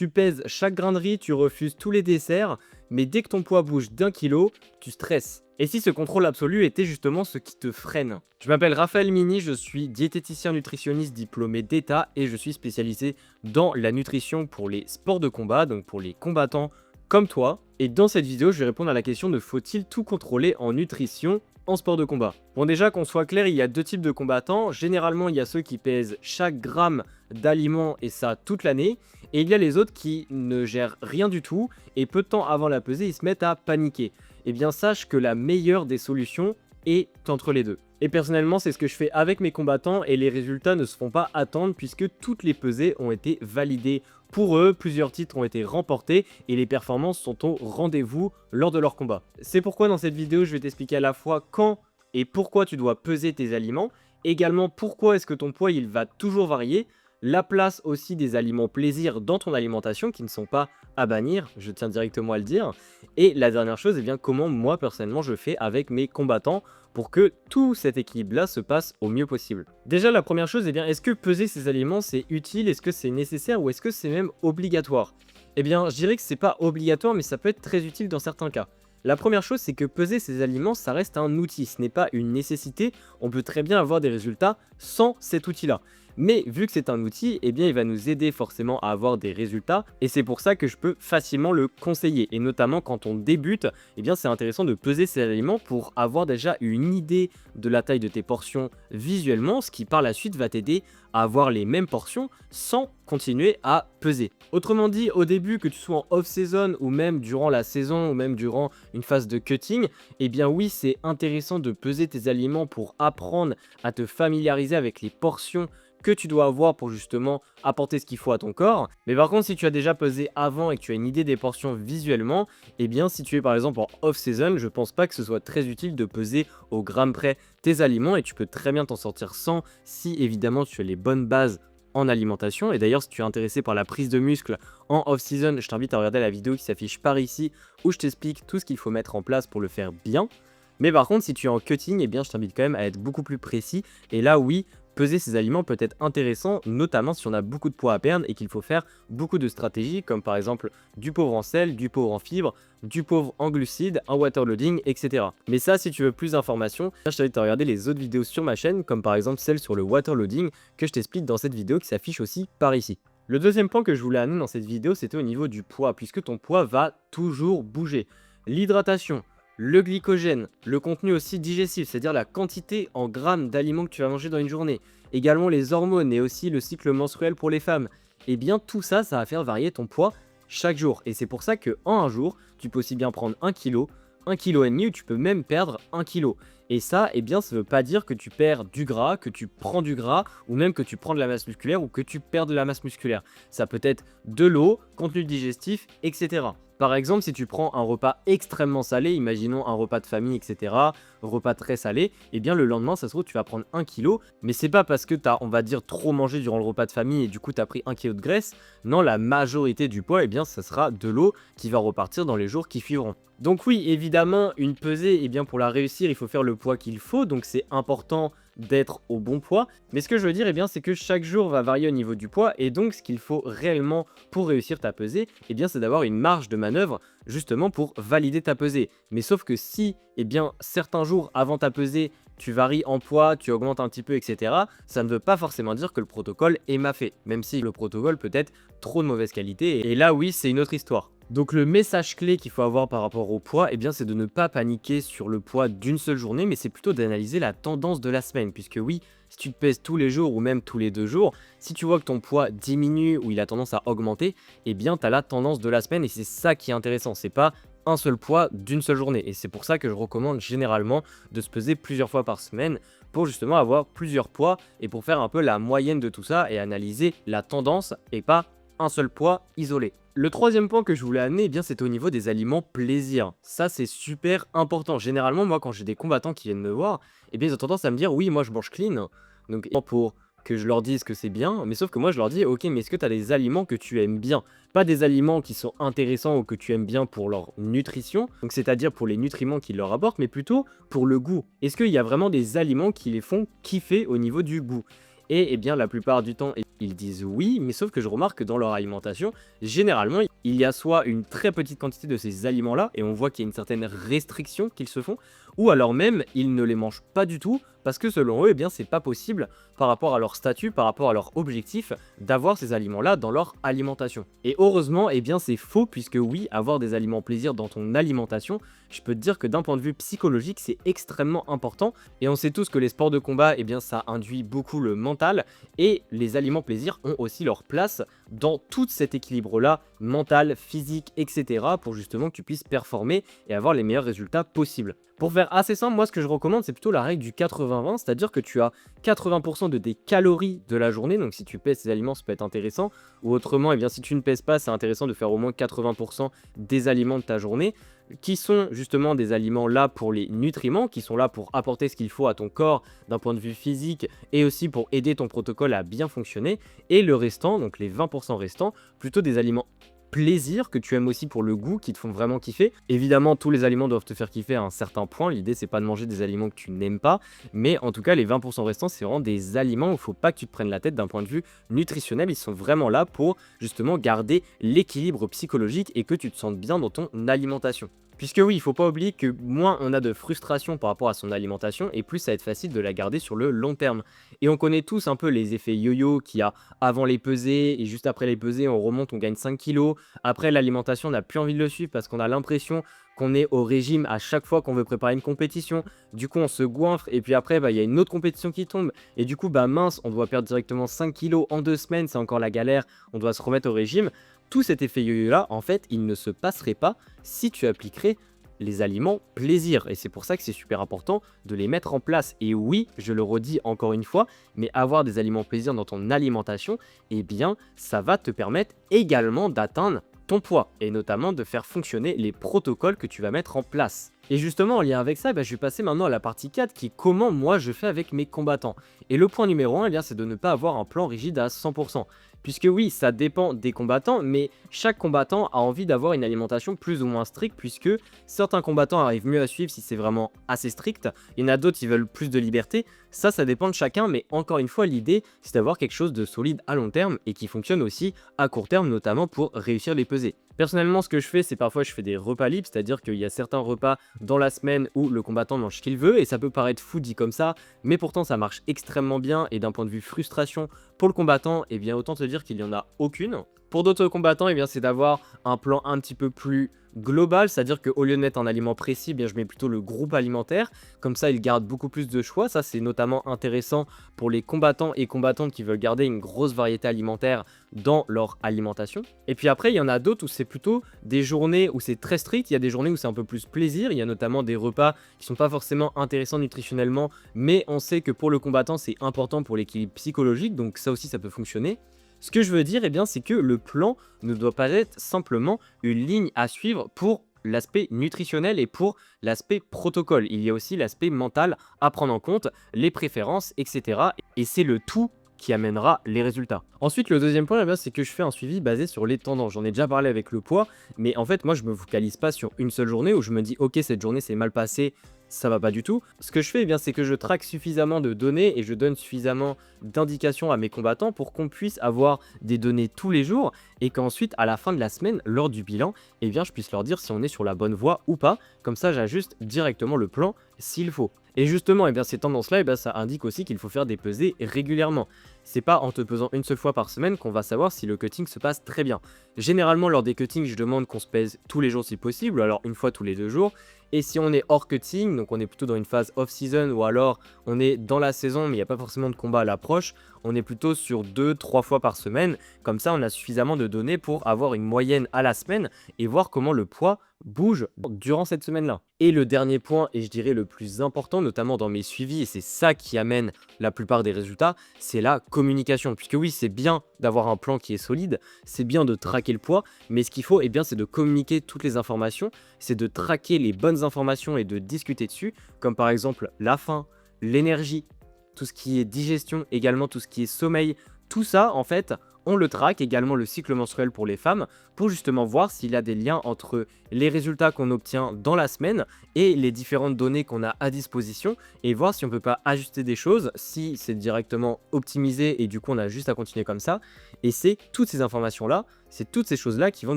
Tu pèses chaque grain de riz, tu refuses tous les desserts, mais dès que ton poids bouge d'1 kilo, tu stresses. Et si ce contrôle absolu était justement ce qui te freine? Je m'appelle Raphaël Mini, je suis diététicien nutritionniste diplômé d'État et je suis spécialisé dans la nutrition pour les sports de combat, donc pour les combattants comme toi. Et dans cette vidéo, je vais répondre à la question de faut-il tout contrôler en nutrition en sport de combat? Bon, déjà qu'on soit clair, il y a deux types de combattants. Généralement, il y a ceux qui pèsent chaque gramme d'aliments et ça toute l'année. Et il y a les autres qui ne gèrent rien du tout et peu de temps avant la pesée, ils se mettent à paniquer. Eh bien, sache que la meilleure des solutions est entre les deux. Et personnellement, c'est ce que je fais avec mes combattants et les résultats ne se font pas attendre puisque toutes les pesées ont été validées pour eux, plusieurs titres ont été remportés et les performances sont au rendez-vous lors de leur combat. C'est pourquoi dans cette vidéo, je vais t'expliquer à la fois quand et pourquoi tu dois peser tes aliments, également pourquoi est-ce que ton poids il va toujours varier, la place aussi des aliments plaisir dans ton alimentation qui ne sont pas à bannir, je tiens directement à le dire. Et la dernière chose, eh bien, comment moi personnellement je fais avec mes combattants pour que tout cet équilibre-là se passe au mieux possible. Déjà la première chose, eh bien, est-ce que peser ces aliments c'est utile, est-ce que c'est nécessaire ou est-ce que c'est même obligatoire? Eh bien je dirais que c'est pas obligatoire mais ça peut être très utile dans certains cas. La première chose, c'est que peser ces aliments, ça reste un outil, ce n'est pas une nécessité. On peut très bien avoir des résultats sans cet outil-là. Mais vu que c'est un outil, eh bien, il va nous aider forcément à avoir des résultats. Et c'est pour ça que je peux facilement le conseiller. Et notamment quand on débute, eh bien, c'est intéressant de peser ces aliments pour avoir déjà une idée de la taille de tes portions visuellement, ce qui par la suite va t'aider à avoir les mêmes portions sans continuer à peser. Autrement dit, au début, que tu sois en off-season ou même durant la saison ou même durant une phase de cutting, eh bien oui, c'est intéressant de peser tes aliments pour apprendre à te familiariser avec les portions que tu dois avoir pour justement apporter ce qu'il faut à ton corps. Mais par contre, si tu as déjà pesé avant et que tu as une idée des portions visuellement, eh bien si tu es par exemple en off-season, je pense pas que ce soit très utile de peser au gramme près tes aliments et tu peux très bien t'en sortir sans si évidemment tu as les bonnes bases en alimentation. Et d'ailleurs, si tu es intéressé par la prise de muscle en off-season, je t'invite à regarder la vidéo qui s'affiche par ici où je t'explique tout ce qu'il faut mettre en place pour le faire bien. Mais par contre, si tu es en cutting, eh bien je t'invite quand même à être beaucoup plus précis. Et là, oui, peser ces aliments peut être intéressant, notamment si on a beaucoup de poids à perdre et qu'il faut faire beaucoup de stratégies, comme par exemple du pauvre en sel, du pauvre en fibres, du pauvre en glucides, en waterloading, etc. Mais ça, si tu veux plus d'informations, je t'invite à regarder les autres vidéos sur ma chaîne, comme par exemple celle sur le waterloading que je t'explique dans cette vidéo qui s'affiche aussi par ici. Le deuxième point que je voulais amener dans cette vidéo, c'était au niveau du poids, puisque ton poids va toujours bouger. L'hydratation, le glycogène, le contenu aussi digestif, c'est-à-dire la quantité en grammes d'aliments que tu vas manger dans une journée, également les hormones et aussi le cycle menstruel pour les femmes, et bien tout ça, ça va faire varier ton poids chaque jour. Et c'est pour ça qu'en un jour, tu peux aussi bien prendre 1 kg, 1,5 kg ou tu peux même perdre 1 kg. Et ça, eh bien, ça ne veut pas dire que tu perds du gras, que tu prends du gras, ou même que tu prends de la masse musculaire ou que tu perds de la masse musculaire. Ça peut être de l'eau, contenu digestif, etc. Par exemple, si tu prends un repas extrêmement salé, imaginons un repas de famille, etc., repas très salé, eh bien le lendemain, ça se trouve, tu vas prendre 1 kg, mais c'est pas parce que tu as, on va dire, trop mangé durant le repas de famille et du coup tu as pris 1 kg de graisse. Non, la majorité du poids, eh bien, ça sera de l'eau qui va repartir dans les jours qui suivront. Donc oui, évidemment, une pesée, eh bien, pour la réussir, il faut faire le poids qu'il faut, donc c'est important d'être au bon poids. Mais ce que je veux dire, eh bien, c'est que chaque jour va varier au niveau du poids et donc ce qu'il faut réellement pour réussir ta pesée, eh bien, c'est d'avoir une marge de manœuvre justement pour valider ta pesée. Mais sauf que si, eh bien, certains jours avant ta pesée, tu varies en poids, tu augmentes un petit peu, etc., ça ne veut pas forcément dire que le protocole est mal fait, même si le protocole peut être trop de mauvaise qualité. Et là, oui, c'est une autre histoire. Donc le message clé qu'il faut avoir par rapport au poids, eh bien, c'est de ne pas paniquer sur le poids d'une seule journée, mais c'est plutôt d'analyser la tendance de la semaine. Puisque oui, si tu te pèses tous les jours ou même tous les 2 jours, si tu vois que ton poids diminue ou il a tendance à augmenter, eh bien tu as la tendance de la semaine et c'est ça qui est intéressant. C'est pas un seul poids d'une seule journée. Et c'est pour ça que je recommande généralement de se peser plusieurs fois par semaine pour justement avoir plusieurs poids et pour faire un peu la moyenne de tout ça et analyser la tendance et pas un seul poids isolé. Le troisième point que je voulais amener, eh bien, c'est au niveau des aliments plaisir. Ça, c'est super important. Généralement, moi, quand j'ai des combattants qui viennent me voir, eh bien, ils ont tendance à me dire, oui, moi, je mange clean. Donc, pour que je leur dise que c'est bien, mais sauf que moi, je leur dis, ok, mais est-ce que tu as des aliments que tu aimes bien? Pas des aliments qui sont intéressants ou que tu aimes bien pour leur nutrition, donc c'est-à-dire pour les nutriments qu'ils leur apportent, mais plutôt pour le goût. Est-ce qu'il y a vraiment des aliments qui les font kiffer au niveau du goût? Et eh bien la plupart du temps, ils disent oui, mais sauf que je remarque que dans leur alimentation, généralement, il y a soit une très petite quantité de ces aliments-là, et on voit qu'il y a une certaine restriction qu'ils se font, ou alors même, ils ne les mangent pas du tout, parce que selon eux, eh bien, c'est pas possible, par rapport à leur statut, par rapport à leur objectif, d'avoir ces aliments-là dans leur alimentation. Et heureusement, eh bien, c'est faux, puisque oui, avoir des aliments plaisir dans ton alimentation, je peux te dire que d'un point de vue psychologique, c'est extrêmement important, et on sait tous que les sports de combat, eh bien, ça induit beaucoup le mental, et les aliments plaisir ont aussi leur place dans tout cet équilibre-là, mental, physique, etc., pour justement que tu puisses performer et avoir les meilleurs résultats possibles. Pour faire assez simple, moi ce que je recommande, c'est plutôt la règle du 80-20, c'est-à-dire que tu as 80% de tes calories de la journée, donc si tu pèses tes aliments, ça peut être intéressant, ou autrement, eh bien, si tu ne pèses pas, c'est intéressant de faire au moins 80% des aliments de ta journée, qui sont justement des aliments là pour les nutriments, qui sont là pour apporter ce qu'il faut à ton corps d'un point de vue physique, et aussi pour aider ton protocole à bien fonctionner, et le restant, donc les 20% restants, plutôt des aliments plaisir que tu aimes aussi pour le goût, qui te font vraiment kiffer. Évidemment, tous les aliments doivent te faire kiffer à un certain point. L'idée, c'est pas de manger des aliments que tu n'aimes pas, mais en tout cas, les 20% restants, c'est vraiment des aliments où il faut pas que tu te prennes la tête d'un point de vue nutritionnel. Ils sont vraiment là pour justement garder l'équilibre psychologique et que tu te sentes bien dans ton alimentation. Puisque oui, il faut pas oublier que moins on a de frustration par rapport à son alimentation, et plus ça va être facile de la garder sur le long terme. Et on connaît tous un peu les effets yo-yo qu'il y a avant les pesées, et juste après les pesées, on remonte, on gagne 5 kilos. Après, l'alimentation, on n'a plus envie de le suivre parce qu'on a l'impression qu'on est au régime à chaque fois qu'on veut préparer une compétition. Du coup, on se goinfre, et puis après, il y a une autre compétition qui tombe. Et du coup, mince, on doit perdre directement 5 kilos en 2 semaines, c'est encore la galère, on doit se remettre au régime. Tout cet effet yo-yo-là, en fait, il ne se passerait pas si tu appliquerais les aliments plaisir. Et c'est pour ça que c'est super important de les mettre en place. Et oui, je le redis encore une fois, mais avoir des aliments plaisir dans ton alimentation, eh bien, ça va te permettre également d'atteindre ton poids, et notamment de faire fonctionner les protocoles que tu vas mettre en place. Et justement, en lien avec ça, je vais passer maintenant à la partie 4, qui est comment moi je fais avec mes combattants. Et le point numéro 1, c'est de ne pas avoir un plan rigide à 100%. Puisque oui, ça dépend des combattants, mais chaque combattant a envie d'avoir une alimentation plus ou moins stricte, puisque certains combattants arrivent mieux à suivre si c'est vraiment assez strict, il y en a d'autres qui veulent plus de liberté. Ça dépend de chacun, mais encore une fois, l'idée, c'est d'avoir quelque chose de solide à long terme et qui fonctionne aussi à court terme, notamment pour réussir les pesées. Personnellement, ce que je fais, c'est parfois je fais des repas libres, c'est-à-dire qu'il y a certains repas dans la semaine où le combattant mange ce qu'il veut, et ça peut paraître fou dit comme ça, mais pourtant ça marche extrêmement bien, et d'un point de vue frustration pour le combattant, eh bien autant te dire qu'il n'y en a aucune. Pour d'autres combattants, eh bien c'est d'avoir un plan un petit peu plus global, c'est-à-dire qu'au lieu de mettre un aliment précis, eh bien je mets plutôt le groupe alimentaire, comme ça ils gardent beaucoup plus de choix. Ça c'est notamment intéressant pour les combattants et combattantes qui veulent garder une grosse variété alimentaire dans leur alimentation. Et puis après, il y en a d'autres où c'est plutôt des journées où c'est très strict, il y a des journées où c'est un peu plus plaisir, il y a notamment des repas qui sont pas forcément intéressants nutritionnellement, mais on sait que pour le combattant c'est important pour l'équilibre psychologique, donc ça aussi ça peut fonctionner. Ce que je veux dire, c'est que le plan ne doit pas être simplement une ligne à suivre pour l'aspect nutritionnel et pour l'aspect protocole. Il y a aussi l'aspect mental à prendre en compte, les préférences, etc. Et c'est le tout qui amènera les résultats. Ensuite, le deuxième point, c'est que je fais un suivi basé sur les tendances. J'en ai déjà parlé avec le poids, mais en fait, moi, je me focalise pas sur une seule journée où je me dis, ok, cette journée c'est mal passé, ça va pas du tout. Ce que je fais, c'est que je traque suffisamment de données et je donne suffisamment d'indications à mes combattants pour qu'on puisse avoir des données tous les jours, et qu'ensuite, à la fin de la semaine, lors du bilan, je puisse leur dire si on est sur la bonne voie ou pas. Comme ça, j'ajuste directement le plan s'il faut. Et justement, ces tendances-là, ça indique aussi qu'il faut faire des pesées régulièrement. C'est pas en te pesant une seule fois par semaine qu'on va savoir si le cutting se passe très bien. Généralement, lors des cuttings, je demande qu'on se pèse tous les jours si possible, alors une fois tous les 2 jours. Et si on est hors cutting, donc on est plutôt dans une phase off-season, ou alors on est dans la saison mais il n'y a pas forcément de combat à l'approche, on est plutôt sur 2-3 fois par semaine. Comme ça, on a suffisamment de données pour avoir une moyenne à la semaine et voir comment le poids bouge durant cette semaine-là. Et le dernier point, et je dirais le plus important, notamment dans mes suivis, et c'est ça qui amène la plupart des résultats, c'est la communication. Puisque oui, c'est bien d'avoir un plan qui est solide, c'est bien de traquer le poids, mais ce qu'il faut, c'est de communiquer toutes les informations, c'est de traquer les bonnes informations et de discuter dessus, comme par exemple la faim, l'énergie, tout ce qui est digestion, également tout ce qui est sommeil, Tout ça, en fait, on le traque, également le cycle menstruel pour les femmes, pour justement voir s'il y a des liens entre les résultats qu'on obtient dans la semaine et les différentes données qu'on a à disposition, et voir si on peut pas ajuster des choses, si c'est directement optimisé et du coup on a juste à continuer comme ça. Et c'est toutes ces informations-là, c'est toutes ces choses-là qui vont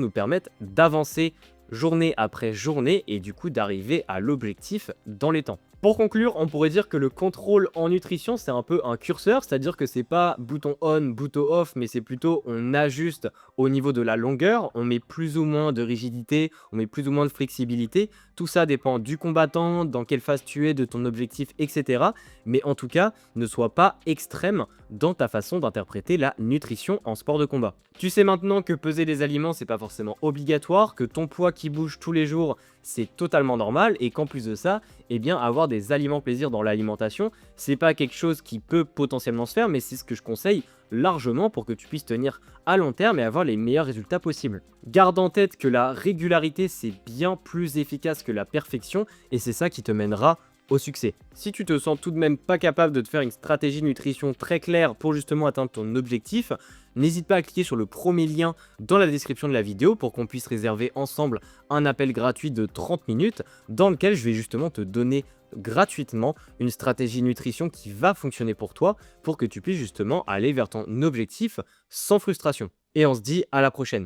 nous permettre d'avancer journée après journée et du coup d'arriver à l'objectif dans les temps. Pour conclure, on pourrait dire que le contrôle en nutrition, c'est un peu un curseur, c'est-à-dire que c'est pas bouton on, bouton off, mais c'est plutôt on ajuste au niveau de la longueur, on met plus ou moins de rigidité, on met plus ou moins de flexibilité. Tout ça dépend du combattant, dans quelle phase tu es, de ton objectif, etc. Mais en tout cas, ne sois pas extrême dans ta façon d'interpréter la nutrition en sport de combat. Tu sais maintenant que peser les aliments, c'est pas forcément obligatoire, que ton poids qui bouge tous les jours, c'est totalement normal, et qu'en plus de ça, eh bien avoir des aliments plaisir dans l'alimentation, c'est pas quelque chose qui peut potentiellement se faire, mais c'est ce que je conseille largement pour que tu puisses tenir à long terme et avoir les meilleurs résultats possibles. Garde en tête que la régularité, c'est bien plus efficace que la perfection, et c'est ça qui te mènera au succès. Si tu te sens tout de même pas capable de te faire une stratégie de nutrition très claire pour justement atteindre ton objectif, n'hésite pas à cliquer sur le premier lien dans la description de la vidéo pour qu'on puisse réserver ensemble un appel gratuit de 30 minutes dans lequel je vais justement te donner gratuitement une stratégie nutrition qui va fonctionner pour toi pour que tu puisses justement aller vers ton objectif sans frustration. Et on se dit à la prochaine.